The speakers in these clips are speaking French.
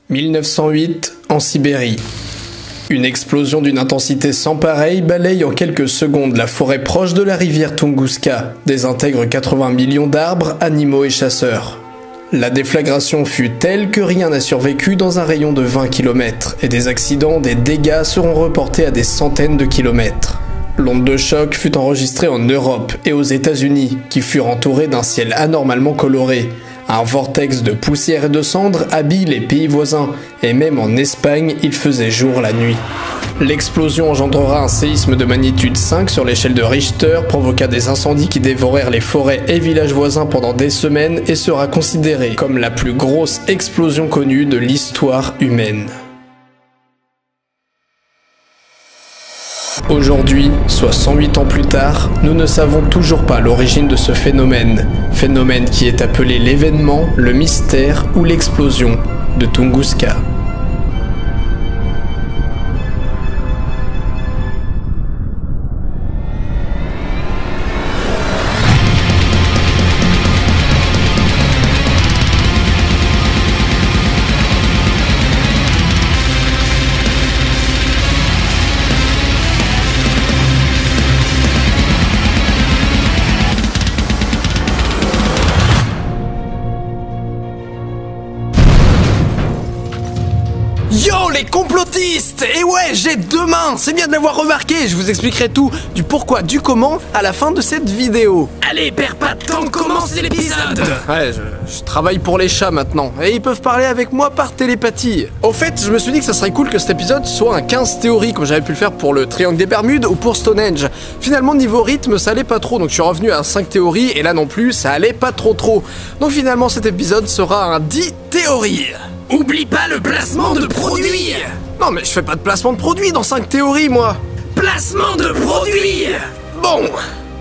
1908, en Sibérie. Une explosion d'une intensité sans pareille balaye en quelques secondes la forêt proche de la rivière Tunguska, désintègre 80 millions d'arbres, animaux et chasseurs. La déflagration fut telle que rien n'a survécu dans un rayon de 20 km, et des accidents, des dégâts seront reportés à des centaines de kilomètres. L'onde de choc fut enregistrée en Europe et aux États-Unis, qui furent entourés d'un ciel anormalement coloré. Un vortex de poussière et de cendres habille les pays voisins, et même en Espagne, il faisait jour la nuit. L'explosion engendrera un séisme de magnitude 5 sur l'échelle de Richter, provoqua des incendies qui dévorèrent les forêts et villages voisins pendant des semaines et sera considérée comme la plus grosse explosion connue de l'histoire humaine. Aujourd'hui, soit 108 ans plus tard, nous ne savons toujours pas l'origine de ce phénomène qui est appelé l'événement, le mystère ou l'explosion de Tunguska. Yo les complotistes! Et ouais, j'ai deux mains, c'est bien de l'avoir remarqué, je vous expliquerai tout, du pourquoi, du comment, à la fin de cette vidéo. Allez, perds pas de temps, commencez l'épisode! Ouais, je travaille pour les chats maintenant, et ils peuvent parler avec moi par télépathie. Au fait, je me suis dit que ça serait cool que cet épisode soit un 15 théories, comme j'avais pu le faire pour le Triangle des Bermudes ou pour Stonehenge. Finalement, niveau rythme, ça allait pas trop, donc je suis revenu à 5 théories, et là non plus, ça allait pas trop. Donc finalement, cet épisode sera un 10 théories. Oublie pas le placement de produit! Non mais je fais pas de placement de produit dans 5 théories moi! Placement de produit! Bon,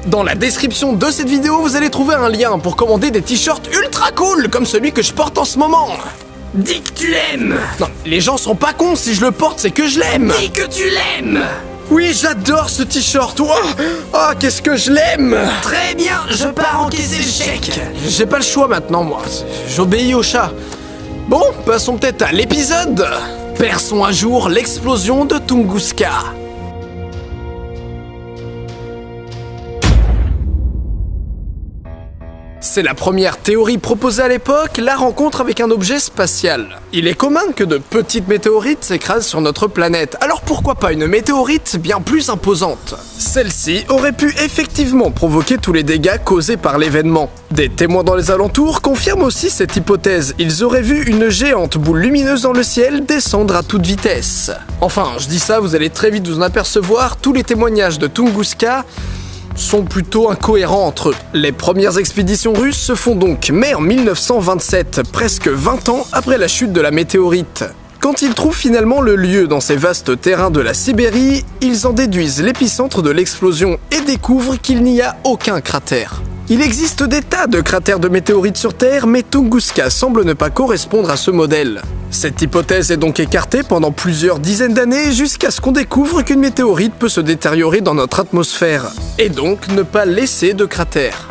dans la description de cette vidéo, vous allez trouver un lien pour commander des t-shirts ultra cool comme celui que je porte en ce moment. Dis que tu l'aimes! Non, les gens sont pas cons, si je le porte c'est que je l'aime! Dis que tu l'aimes! Oui, j'adore ce t-shirt! Oh, qu'est-ce que je l'aime! Très bien, je pars encaisser le chèque! J'ai pas le choix maintenant moi, j'obéis au chat. Bon, passons peut-être à l'épisode. Perçons à jour l'explosion de Tunguska. C'est la première théorie proposée à l'époque, la rencontre avec un objet spatial. Il est commun que de petites météorites s'écrasent sur notre planète, alors pourquoi pas une météorite bien plus imposante? Celle-ci aurait pu effectivement provoquer tous les dégâts causés par l'événement. Des témoins dans les alentours confirment aussi cette hypothèse, ils auraient vu une géante boule lumineuse dans le ciel descendre à toute vitesse. Enfin, je dis ça, vous allez très vite vous en apercevoir, tous les témoignages de Tunguska sont plutôt incohérents entre eux. Les premières expéditions russes se font donc mai en 1927, presque 20 ans après la chute de la météorite. Quand ils trouvent finalement le lieu dans ces vastes terrains de la Sibérie, ils en déduisent l'épicentre de l'explosion et découvrent qu'il n'y a aucun cratère. Il existe des tas de cratères de météorites sur Terre, mais Tunguska semble ne pas correspondre à ce modèle. Cette hypothèse est donc écartée pendant plusieurs dizaines d'années jusqu'à ce qu'on découvre qu'une météorite peut se détériorer dans notre atmosphère, et donc ne pas laisser de cratère.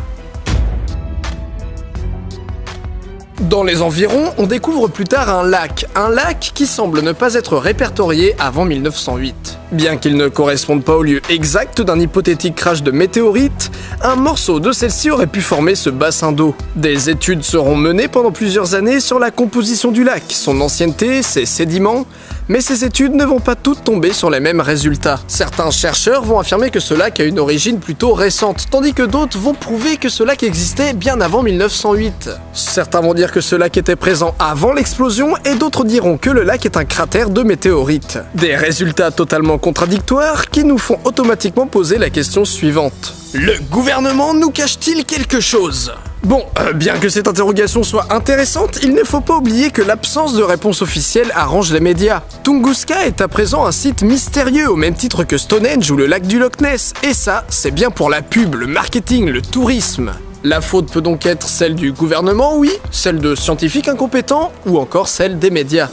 Dans les environs, on découvre plus tard un lac qui semble ne pas être répertorié avant 1908. Bien qu'il ne corresponde pas au lieu exact d'un hypothétique crash de météorite, un morceau de celle-ci aurait pu former ce bassin d'eau. Des études seront menées pendant plusieurs années sur la composition du lac, son ancienneté, ses sédiments, mais ces études ne vont pas toutes tomber sur les mêmes résultats. Certains chercheurs vont affirmer que ce lac a une origine plutôt récente, tandis que d'autres vont prouver que ce lac existait bien avant 1908. Certains vont dire que ce lac était présent avant l'explosion et d'autres diront que le lac est un cratère de météorite. Des résultats totalement contradictoires qui nous font automatiquement poser la question suivante. Le gouvernement nous cache-t-il quelque chose ? Bon, bien que cette interrogation soit intéressante, il ne faut pas oublier que l'absence de réponse officielle arrange les médias. Tunguska est à présent un site mystérieux au même titre que Stonehenge ou le lac du Loch Ness, et ça, c'est bien pour la pub, le marketing, le tourisme. La faute peut donc être celle du gouvernement, oui, celle de scientifiques incompétents, ou encore celle des médias.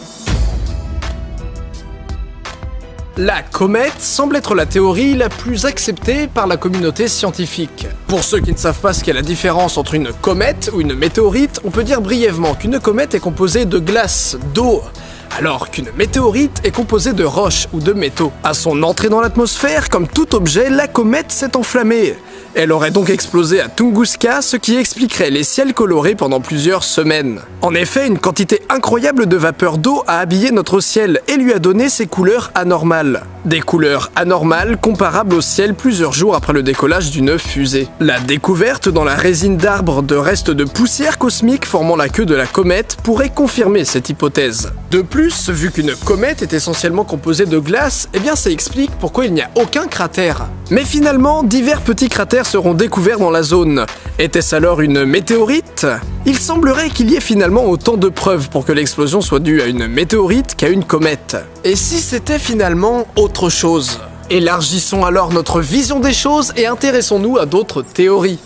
La comète semble être la théorie la plus acceptée par la communauté scientifique. Pour ceux qui ne savent pas ce qu'est la différence entre une comète ou une météorite, on peut dire brièvement qu'une comète est composée de glace, d'eau, alors qu'une météorite est composée de roches ou de métaux. À son entrée dans l'atmosphère, comme tout objet, la comète s'est enflammée. Elle aurait donc explosé à Tunguska, ce qui expliquerait les ciels colorés pendant plusieurs semaines. En effet, une quantité incroyable de vapeur d'eau a habillé notre ciel et lui a donné ses couleurs anormales. Des couleurs anormales comparables au ciel plusieurs jours après le décollage d'une fusée. La découverte dans la résine d'arbres de restes de poussière cosmique formant la queue de la comète pourrait confirmer cette hypothèse. De plus, vu qu'une comète est essentiellement composée de glace, eh bien ça explique pourquoi il n'y a aucun cratère. Mais finalement, divers petits cratères seront découverts dans la zone. Était-ce alors une météorite? Il semblerait qu'il y ait finalement autant de preuves pour que l'explosion soit due à une météorite qu'à une comète. Et si c'était finalement autre chose? Élargissons alors notre vision des choses et intéressons-nous à d'autres théories.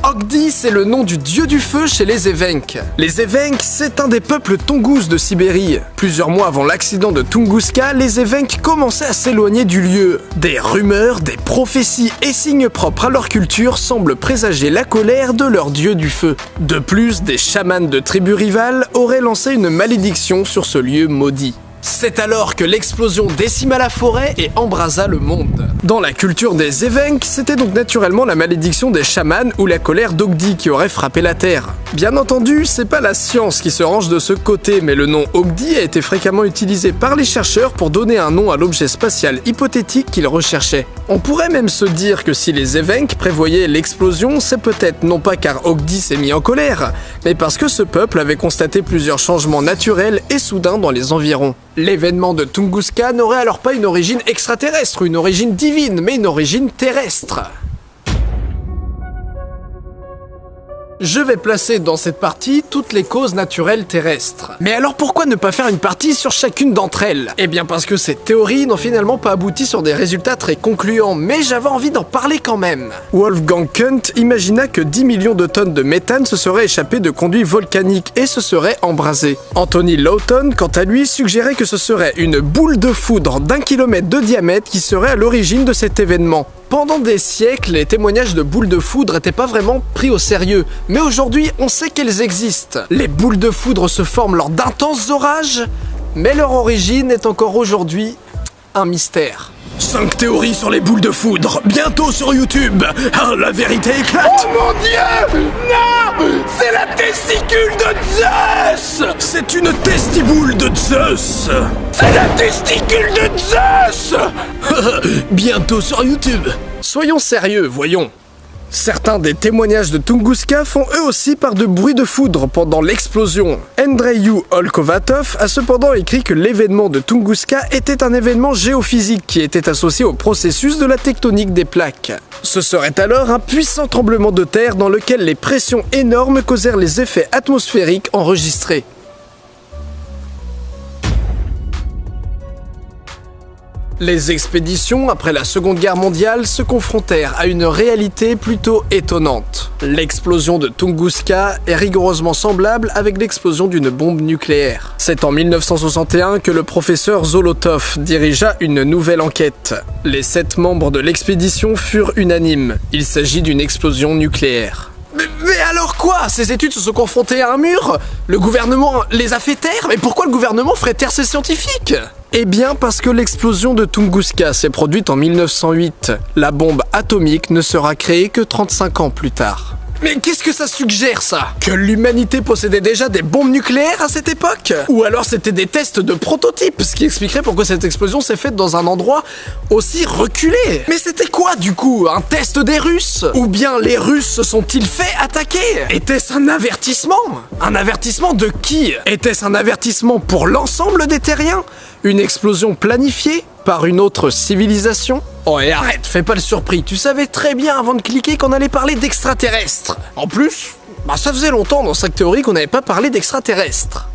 Ogdi, c'est le nom du dieu du feu chez les Evenks. Les Evenks, c'est un des peuples Tongouz de Sibérie. Plusieurs mois avant l'accident de Tunguska, les Evenks commençaient à s'éloigner du lieu. Des rumeurs, des prophéties et signes propres à leur culture semblent présager la colère de leur dieu du feu. De plus, des chamans de tribus rivales auraient lancé une malédiction sur ce lieu maudit. C'est alors que l'explosion décima la forêt et embrasa le monde. Dans la culture des Evenks, c'était donc naturellement la malédiction des chamans ou la colère d'Ogdi qui aurait frappé la Terre. Bien entendu, c'est pas la science qui se range de ce côté, mais le nom Ogdi a été fréquemment utilisé par les chercheurs pour donner un nom à l'objet spatial hypothétique qu'ils recherchaient. On pourrait même se dire que si les Evenks prévoyaient l'explosion, c'est peut-être non pas car Ogdi s'est mis en colère, mais parce que ce peuple avait constaté plusieurs changements naturels et soudains dans les environs. L'événement de Tunguska n'aurait alors pas une origine extraterrestre ou une origine divine, mais une origine terrestre. Je vais placer dans cette partie toutes les causes naturelles terrestres. Mais alors pourquoi ne pas faire une partie sur chacune d'entre elles? Eh bien parce que ces théories n'ont finalement pas abouti sur des résultats très concluants, mais j'avais envie d'en parler quand même. Wolfgang Kundt imagina que 10 millions de tonnes de méthane se seraient échappées de conduits volcaniques et se seraient embrasées. Anthony Lawton, quant à lui, suggérait que ce serait une boule de foudre d'1 kilomètre de diamètre qui serait à l'origine de cet événement. Pendant des siècles, les témoignages de boules de foudre n'étaient pas vraiment pris au sérieux, mais aujourd'hui, on sait qu'elles existent. Les boules de foudre se forment lors d'intenses orages, mais leur origine est encore aujourd'hui un mystère. 5 théories sur les boules de foudre, bientôt sur YouTube. Ah, la vérité éclate. Oh mon Dieu! Non! C'est la testicule de Zeus! C'est une testiboule de Zeus. C'est la testicule de Zeus! Bientôt sur YouTube. Soyons sérieux, voyons. Certains des témoignages de Tunguska font eux aussi part de bruits de foudre pendant l'explosion. Andreï Olkovatov a cependant écrit que l'événement de Tunguska était un événement géophysique qui était associé au processus de la tectonique des plaques. Ce serait alors un puissant tremblement de terre dans lequel les pressions énormes causèrent les effets atmosphériques enregistrés. Les expéditions, après la Seconde Guerre mondiale, se confrontèrent à une réalité plutôt étonnante. L'explosion de Tunguska est rigoureusement semblable avec l'explosion d'une bombe nucléaire. C'est en 1961 que le professeur Zolotov dirigea une nouvelle enquête. Les 7 membres de l'expédition furent unanimes. Il s'agit d'une explosion nucléaire. Mais alors quoi? Ces études se sont confrontées à un mur? Le gouvernement les a fait taire? Mais pourquoi le gouvernement ferait taire ces scientifiques? Eh bien parce que l'explosion de Tunguska s'est produite en 1908. La bombe atomique ne sera créée que 35 ans plus tard. Mais qu'est-ce que ça suggère, ça? Que l'humanité possédait déjà des bombes nucléaires à cette époque? Ou alors c'était des tests de prototypes, ce qui expliquerait pourquoi cette explosion s'est faite dans un endroit aussi reculé. Mais c'était quoi, du coup? Un test des Russes? Ou bien les Russes se sont-ils fait attaquer? Était-ce un avertissement? Un avertissement de qui? Était-ce un avertissement pour l'ensemble des terriens? Une explosion planifiée par une autre civilisation? Oh et arrête, fais pas le surpris, tu savais très bien avant de cliquer qu'on allait parler d'extraterrestres. En plus, ça faisait longtemps dans cette théorie qu'on n'avait pas parlé d'extraterrestres.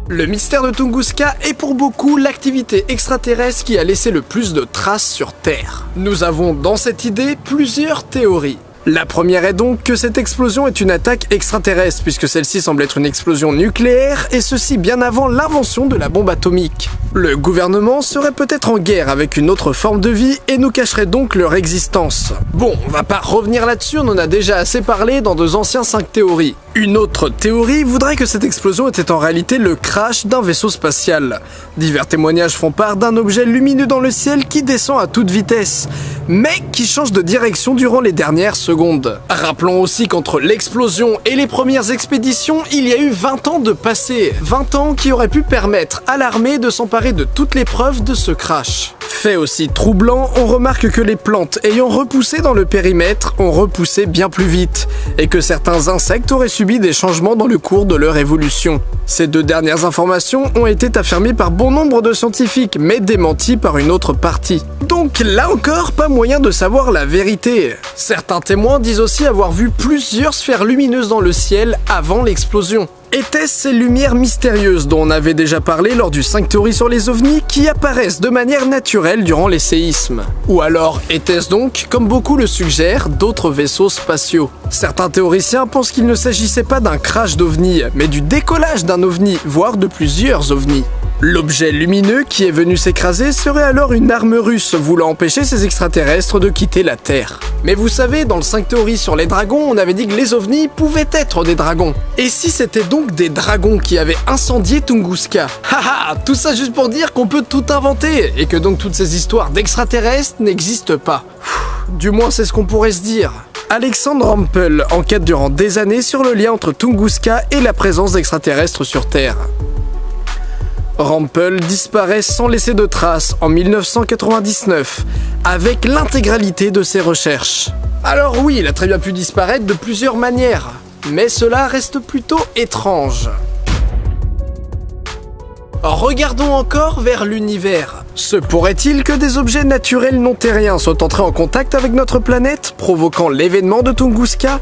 Le mystère de Tunguska est pour beaucoup l'activité extraterrestre qui a laissé le plus de traces sur Terre. Nous avons dans cette idée plusieurs théories. La première est donc que cette explosion est une attaque extraterrestre, puisque celle-ci semble être une explosion nucléaire, et ceci bien avant l'invention de la bombe atomique. Le gouvernement serait peut-être en guerre avec une autre forme de vie, et nous cacherait donc leur existence. Bon, on va pas revenir là-dessus, on en a déjà assez parlé dans 2 anciens 5 théories. Une autre théorie voudrait que cette explosion était en réalité le crash d'un vaisseau spatial. Divers témoignages font part d'un objet lumineux dans le ciel qui descend à toute vitesse, mais qui change de direction durant les dernières secondes. Rappelons aussi qu'entre l'explosion et les premières expéditions, il y a eu 20 ans de passé. 20 ans qui auraient pu permettre à l'armée de s'emparer de toutes les preuves de ce crash. Fait aussi troublant, on remarque que les plantes ayant repoussé dans le périmètre ont repoussé bien plus vite, et que certains insectes auraient subi des changements dans le cours de leur évolution. Ces deux dernières informations ont été affirmées par bon nombre de scientifiques, mais démenties par une autre partie. Donc là encore, pas moyen de savoir la vérité. Certains témoins disent aussi avoir vu plusieurs sphères lumineuses dans le ciel avant l'explosion. Étaient-ce ces lumières mystérieuses dont on avait déjà parlé lors du 5 théories sur les ovnis qui apparaissent de manière naturelle durant les séismes? Ou alors était-ce donc, comme beaucoup le suggèrent, d'autres vaisseaux spatiaux? Certains théoriciens pensent qu'il ne s'agissait pas d'un crash d'ovni, mais du décollage d'un ovni, voire de plusieurs ovnis. L'objet lumineux qui est venu s'écraser serait alors une arme russe voulant empêcher ces extraterrestres de quitter la Terre. Mais vous savez, dans le 5 théories sur les dragons, on avait dit que les ovnis pouvaient être des dragons. Et si c'était donc des dragons qui avaient incendié Tunguska? Haha, tout ça juste pour dire qu'on peut tout inventer, et que donc toutes ces histoires d'extraterrestres n'existent pas. Du moins c'est ce qu'on pourrait se dire. Alexandre Rampel enquête durant des années sur le lien entre Tunguska et la présence d'extraterrestres sur Terre. Rampel disparaît sans laisser de traces en 1999, avec l'intégralité de ses recherches. Alors oui, il a très bien pu disparaître de plusieurs manières, mais cela reste plutôt étrange. Regardons encore vers l'univers. Se pourrait-il que des objets naturels non terriens soient entrés en contact avec notre planète, provoquant l'événement de Tunguska?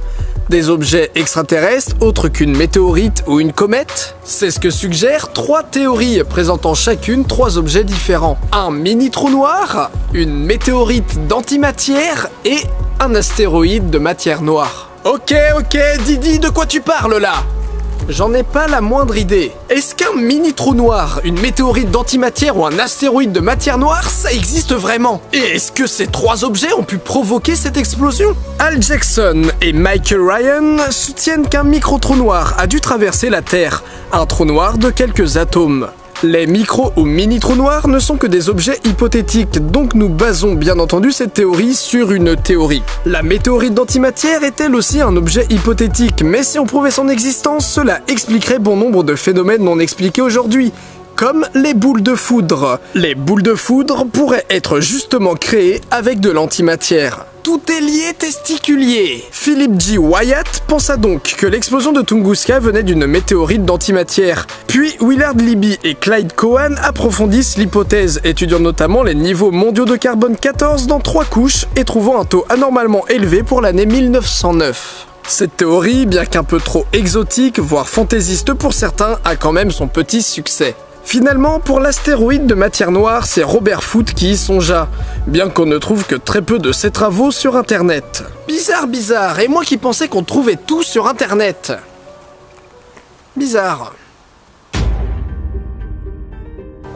Des objets extraterrestres autres qu'une météorite ou une comète? C'est ce que suggèrent 3 théories présentant chacune 3 objets différents. Un mini-trou noir, une météorite d'antimatière et un astéroïde de matière noire. Ok, Didi, de quoi tu parles là? J'en ai pas la moindre idée. Est-ce qu'un mini-trou noir, une météorite d'antimatière ou un astéroïde de matière noire, ça existe vraiment? Et est-ce que ces 3 objets ont pu provoquer cette explosion? Al Jackson et Michael Ryan soutiennent qu'un micro-trou noir a dû traverser la Terre, un trou noir de quelques atomes. Les micro ou mini-trous noirs ne sont que des objets hypothétiques, donc nous basons bien entendu cette théorie sur une théorie. La météorite d'antimatière est elle aussi un objet hypothétique, mais si on prouvait son existence, cela expliquerait bon nombre de phénomènes non expliqués aujourd'hui, comme les boules de foudre. Les boules de foudre pourraient être justement créées avec de l'antimatière. Tout est lié testiculier. Philip G. Wyatt pensa donc que l'explosion de Tunguska venait d'une météorite d'antimatière. Puis Willard Libby et Clyde Cowan approfondissent l'hypothèse, étudiant notamment les niveaux mondiaux de carbone 14 dans 3 couches et trouvant un taux anormalement élevé pour l'année 1909. Cette théorie, bien qu'un peu trop exotique, voire fantaisiste pour certains, a quand même son petit succès. Finalement, pour l'astéroïde de matière noire, c'est Robert Foote qui y songea, bien qu'on ne trouve que très peu de ses travaux sur Internet. Bizarre, et moi qui pensais qu'on trouvait tout sur Internet. Bizarre.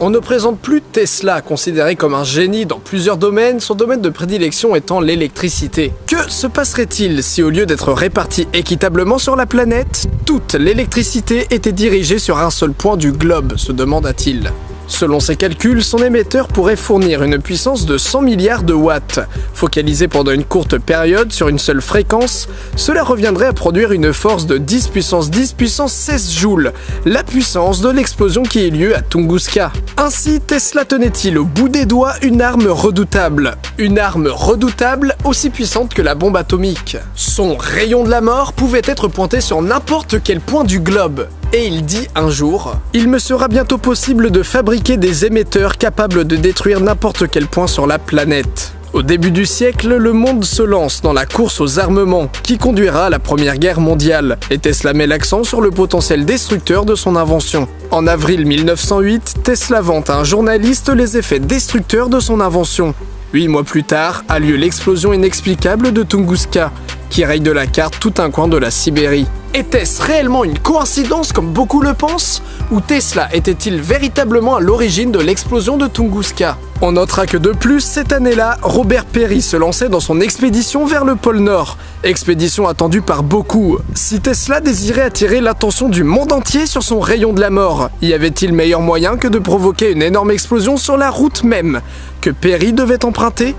On ne présente plus Tesla, considéré comme un génie dans plusieurs domaines, son domaine de prédilection étant l'électricité. Que se passerait-il si au lieu d'être répartie équitablement sur la planète, toute l'électricité était dirigée sur un seul point du globe, se demanda-t-il. Selon ses calculs, son émetteur pourrait fournir une puissance de 100 milliards de watts. Focalisé pendant une courte période sur une seule fréquence, cela reviendrait à produire une force de 10 puissance 10 puissance 16 joules, la puissance de l'explosion qui eut lieu à Tunguska. Ainsi, Tesla tenait-il au bout des doigts une arme redoutable. Une arme redoutable aussi puissante que la bombe atomique. Son rayon de la mort pouvait être pointé sur n'importe quel point du globe. Et il dit un jour « Il me sera bientôt possible de fabriquer des émetteurs capables de détruire n'importe quel point sur la planète. » Au début du siècle, le monde se lance dans la course aux armements, qui conduira à la Première Guerre mondiale, et Tesla met l'accent sur le potentiel destructeur de son invention. En avril 1908, Tesla vante à un journaliste les effets destructeurs de son invention. 8 mois plus tard, a lieu l'explosion inexplicable de Tunguska, qui rayent de la carte tout un coin de la Sibérie. Était-ce réellement une coïncidence comme beaucoup le pensent? Ou Tesla était-il véritablement à l'origine de l'explosion de Tunguska? On notera que de plus, cette année-là, Robert Peary se lançait dans son expédition vers le pôle Nord. Expédition attendue par beaucoup. Si Tesla désirait attirer l'attention du monde entier sur son rayon de la mort, y avait-il meilleur moyen que de provoquer une énorme explosion sur la route même que Peary devait emprunter?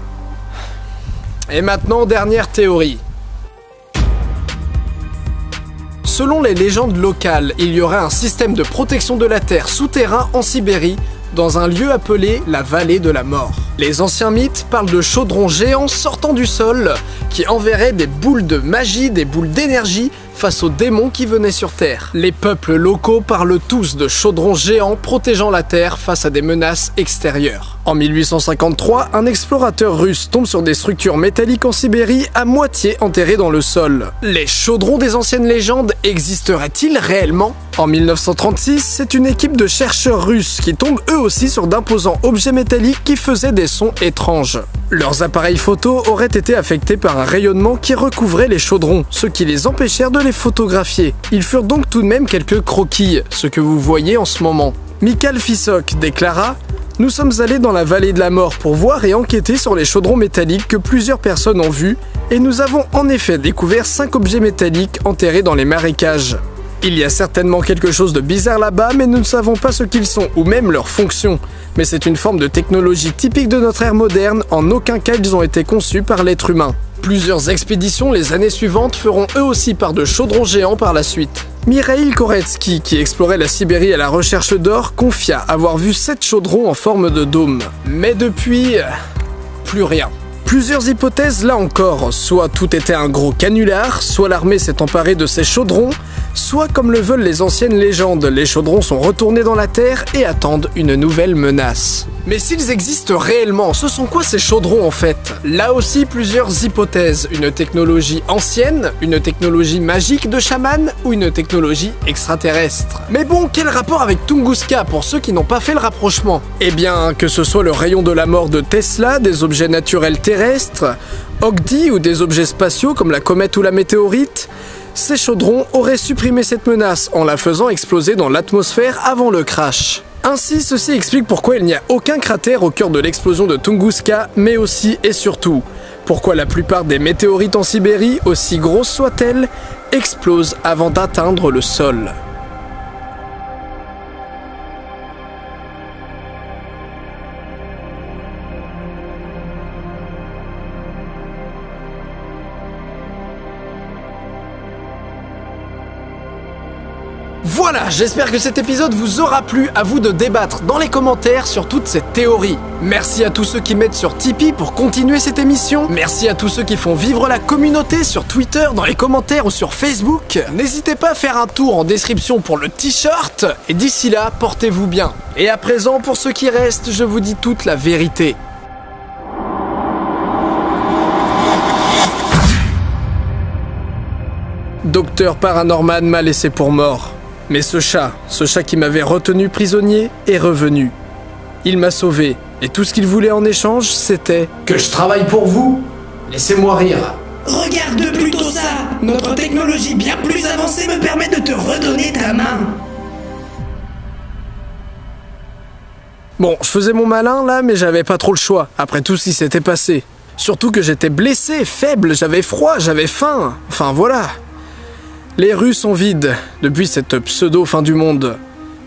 Et maintenant, dernière théorie. Selon les légendes locales, il y aurait un système de protection de la Terre souterrain en Sibérie, dans un lieu appelé la vallée de la mort. Les anciens mythes parlent de chaudrons géants sortant du sol, qui enverraient des boules de magie, des boules d'énergie, face aux démons qui venaient sur Terre. Les peuples locaux parlent tous de chaudrons géants protégeant la Terre face à des menaces extérieures. En 1853, un explorateur russe tombe sur des structures métalliques en Sibérie à moitié enterrées dans le sol. Les chaudrons des anciennes légendes existeraient-ils réellement? En 1936, c'est une équipe de chercheurs russes qui tombent eux aussi sur d'imposants objets métalliques qui faisaient des sons étranges. Leurs appareils photo auraient été affectés par un rayonnement qui recouvrait les chaudrons, ce qui les empêchèrent de les photographier. Ils furent donc tout de même quelques croquis, ce que vous voyez en ce moment. Mikhail Fissok déclara: « Nous sommes allés dans la vallée de la mort pour voir et enquêter sur les chaudrons métalliques que plusieurs personnes ont vus, et nous avons en effet découvert 5 objets métalliques enterrés dans les marécages. Il y a certainement quelque chose de bizarre là-bas, mais nous ne savons pas ce qu'ils sont, ou même leur fonction. Mais c'est une forme de technologie typique de notre ère moderne, en aucun cas ils ont été conçus par l'être humain. » Plusieurs expéditions les années suivantes feront eux aussi part de chaudrons géants par la suite. Mikhail Koretsky, qui explorait la Sibérie à la recherche d'or, confia avoir vu 7 chaudrons en forme de dôme. Mais depuis, plus rien. Plusieurs hypothèses là encore, soit tout était un gros canular, soit l'armée s'est emparée de ces chaudrons, soit comme le veulent les anciennes légendes, les chaudrons sont retournés dans la terre et attendent une nouvelle menace. Mais s'ils existent réellement, ce sont quoi ces chaudrons en fait? Là aussi plusieurs hypothèses, une technologie ancienne, une technologie magique de chaman ou une technologie extraterrestre. Mais bon, quel rapport avec Tunguska pour ceux qui n'ont pas fait le rapprochement? Eh bien, que ce soit le rayon de la mort de Tesla, des objets naturels terrestres, Ogdi ou des objets spatiaux comme la comète ou la météorite, ces chaudrons auraient supprimé cette menace en la faisant exploser dans l'atmosphère avant le crash. Ainsi, ceci explique pourquoi il n'y a aucun cratère au cœur de l'explosion de Tunguska, mais aussi et surtout, pourquoi la plupart des météorites en Sibérie, aussi grosses soient-elles, explosent avant d'atteindre le sol. Voilà, j'espère que cet épisode vous aura plu, à vous de débattre dans les commentaires sur toutes ces théories. Merci à tous ceux qui m'aident sur Tipeee pour continuer cette émission. Merci à tous ceux qui font vivre la communauté sur Twitter, dans les commentaires ou sur Facebook. N'hésitez pas à faire un tour en description pour le t-shirt. Et d'ici là, portez-vous bien. Et à présent, pour ceux qui restent, je vous dis toute la vérité. Docteur Paranorman m'a laissé pour mort. Mais ce chat qui m'avait retenu prisonnier, est revenu. Il m'a sauvé, et tout ce qu'il voulait en échange, c'était... que je travaille pour vous. Laissez-moi rire. Regarde plutôt ça. Notre technologie bien plus avancée me permet de te redonner ta main. Bon, je faisais mon malin là, mais j'avais pas trop le choix, après tout ce qui s'était passé. Surtout que j'étais blessé, faible, j'avais froid, j'avais faim. Enfin voilà. Les rues sont vides depuis cette pseudo-fin du monde.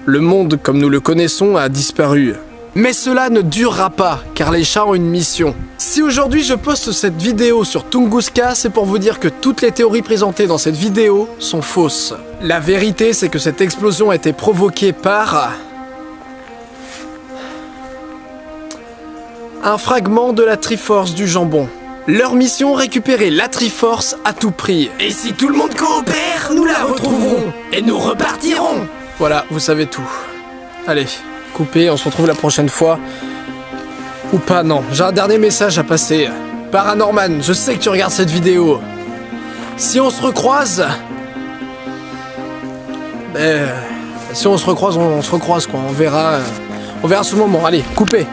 Le monde, comme nous le connaissons, a disparu. Mais cela ne durera pas, car les chats ont une mission. Si aujourd'hui je poste cette vidéo sur Tunguska, c'est pour vous dire que toutes les théories présentées dans cette vidéo sont fausses. La vérité, c'est que cette explosion a été provoquée par... un fragment de la Triforce du jambon. Leur mission, récupérer la Triforce à tout prix. Et si tout le monde coopère, nous la retrouverons. Et nous repartirons. Voilà, vous savez tout. Allez, coupez, on se retrouve la prochaine fois. Ou pas, non. J'ai un dernier message à passer. Paranorman, je sais que tu regardes cette vidéo. Si on se recroise... si on se recroise, on se recroise quoi. On verra ce moment. Allez, coupez.